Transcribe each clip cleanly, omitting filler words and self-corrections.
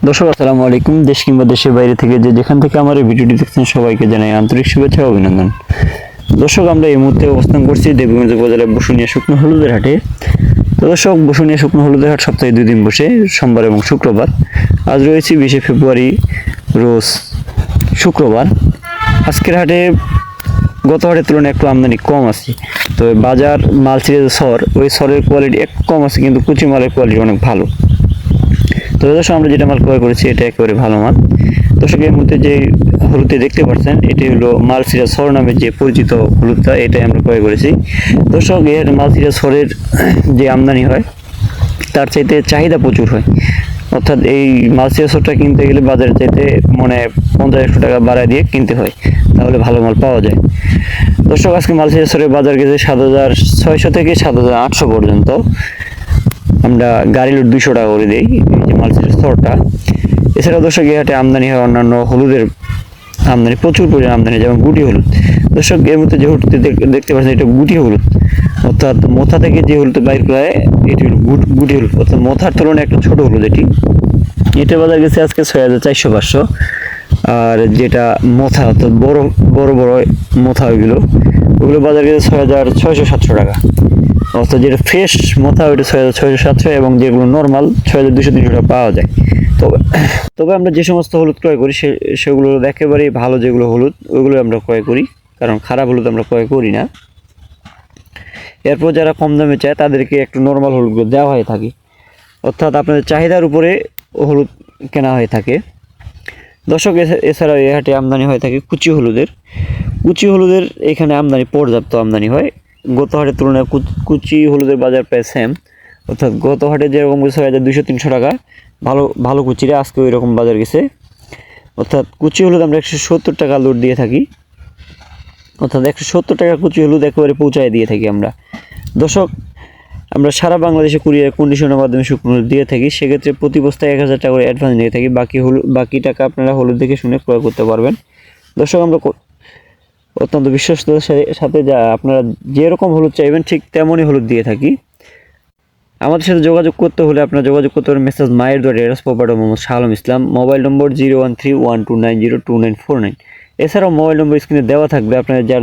দর্শক আসসালামু আলাইকুম। দেশ কিংবা দেশের বাইরে থেকে যেখান থেকে আমার এই ভিডিওটি দেখছেন সবাইকে জানাই আন্তরিক শুভেচ্ছা ও অভিনন্দন। দর্শক, আমরা এই মুহূর্তে অবস্থান করছি দেবীগঞ্জ বাজারের বসুনিয়া শুকনো হলুদের হাটে। তো দর্শক, বসুনিয়া শুকনো হলুদের হাট সপ্তাহে 2 দিন বসে, সোমবার এবং শুক্রবার। আজ রয়েছে 20 ফেব্রুয়ারি, রোজ শুক্রবার। আজকের হাটে গত হাটের তুলনায় একটু আমদানি কম আছে। তো বাজার মাল ছিল সর, ওই সরের কোয়ালিটি একটু কম আছে, কিন্তু কুচি মালের কোয়ালিটি অনেক ভালো। তো দর্শক, আমরা যেটা মাল ক্রয় করেছি এটা একেবারে ভালো মাল। দর্শক, এর মধ্যে যে হলুদটি দেখতে পাচ্ছেন এটি হলো মালসিরা সর নামে যে পরিচিত হলুদটা, এটাই আমরা ক্রয় করেছি। দর্শক, এর মালসিরা সরের যে আমদানি হয় তার চাইতে চাহিদা প্রচুর হয়। অর্থাৎ এই মালসিরা সরটা কিনতে গেলে বাজারের চাইতে 50-100 টাকা বাড়ায় দিয়ে কিনতে হয়, তাহলে ভালো মাল পাওয়া যায়। দর্শক, আজকে মালসিরা সরের বাজার গেছে 7,600 থেকে 7,800 পর্যন্ত। আমরা গাড়ি লোড 200 টাকা করে দিই এই যে মালসিরা সরটা। এছাড়াও দর্শক, এই হাটে আমদানি হয় অন্যান্য হলুদের আমদানি, প্রচুর পরিমাণ আমদানি, যেমন গুটি হলুদ। দর্শক, এর মধ্যে যে হলুদটি দেখতে পাচ্ছেন এটা গুটি হলুদ, অর্থাৎ মোথা থেকে যে হলুদ বাইর করা হয় এটি হলো গুটি হলুদ, অর্থাৎ মোথার তুলনায় একটা ছোট হলুদ। এটা বাজার গেছে আজকে 6,400-500। আর যেটা মোথা, অর্থাৎ বড় বড় বড় মোথা, ওগুলো বাজার গেছে 6,600-700 টাকা। অর্থাৎ যেটা ফ্রেশ মোথা ওইটা 6,600-700, এবং যেগুলো নর্মাল 6,200-300 টাকা পাওয়া যায়। তবে আমরা যে সমস্ত হলুদ ক্রয় করি সেগুলো একেবারেই ভালো, যেগুলো হলুদ ওইগুলো আমরা ক্রয় করি, কারণ খারাপ হলুদ আমরা ক্রয় করি না। এরপর যারা কম দামে চায় তাদেরকে একটু নর্মাল হলুদগুলো দেওয়া হয়ে থাকে, অর্থাৎ আপনাদের চাহিদার উপরে হলুদ কেনা হয়ে থাকে। দর্শক, এছাড়াও এই হাটে আমদানি হয়ে থাকে কুচি হলুদের এখানে আমদানি পর্যাপ্ত আমদানি হয়। গত হাটের তুলনায় কুচি হলুদের বাজার প্রায় সেম, অর্থাৎ গত হাটে যেরকম 6,200-300 টাকা ভালো কুচিরে, আজকে ওই রকম বাজার গেছে। অর্থাৎ কুচি হলুদ আমরা 170 টাকা লোড দিয়ে থাকি, অর্থাৎ 170 টাকা কুচি হলুদ একেবারে পৌঁছায় দিয়ে থাকি আমরা। দর্শক, আমরা সারা বাংলাদেশে কুরিয়ার কন্ডিশনের মাধ্যমে শুকনো হলুদ দিয়ে থাকি। সেক্ষেত্রে প্রতি বস্তায় 1,000 টাকা করে অ্যাডভান্স নিয়ে থাকি। বাকি টাকা আপনারা হলুদ দেখে শুনে ক্রয় করতে পারবেন। দর্শক, আমরা অত্যন্ত বিশ্বস্ততার সাথে যা আপনারা যেরকম হলুদ চাইবেন ঠিক তেমনই হলুদ দিয়ে থাকি। আমাদের সাথে যোগাযোগ করতে হলে আপনারা যোগাযোগ করতে পারেন মেসেজ মায়ের দ্বারা এরাস প্রপার্টার মোহাম্মদ শাহ আলম ইসলাম, মোবাইল নম্বর 013129029949। এছাড়াও মোবাইল নম্বর স্ক্রিনে দেওয়া থাকবে, আপনারা যার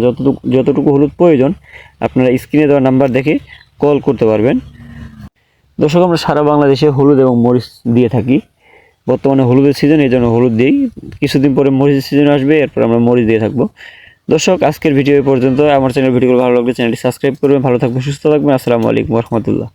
যতটুকু হলুদ প্রয়োজন আপনারা স্ক্রিনে দেওয়া নাম্বার দেখে কল করতে পারবেন। দর্শক, আমরা সারা বাংলাদেশে হলুদ এবং মরিচ দিয়ে থাকি। বর্তমানে হলুদের সিজন, এই জন্য হলুদ দিই। কিছুদিন পরে মরিচের সিজন আসবে, এরপর আমরা মরিচ দিয়ে থাকবো। দর্শক, আজকের ভিডিও এই পর্যন্ত। আমার চ্যানেল ভিডিওগুলো ভালো লাগলে চ্যানেলটি সাবস্ক্রাইব করবেন। ভালো থাকবেন, সুস্থ থাকবেন। আসসালামু আলাইকুম ওয়া রাহমাতুল্লাহ।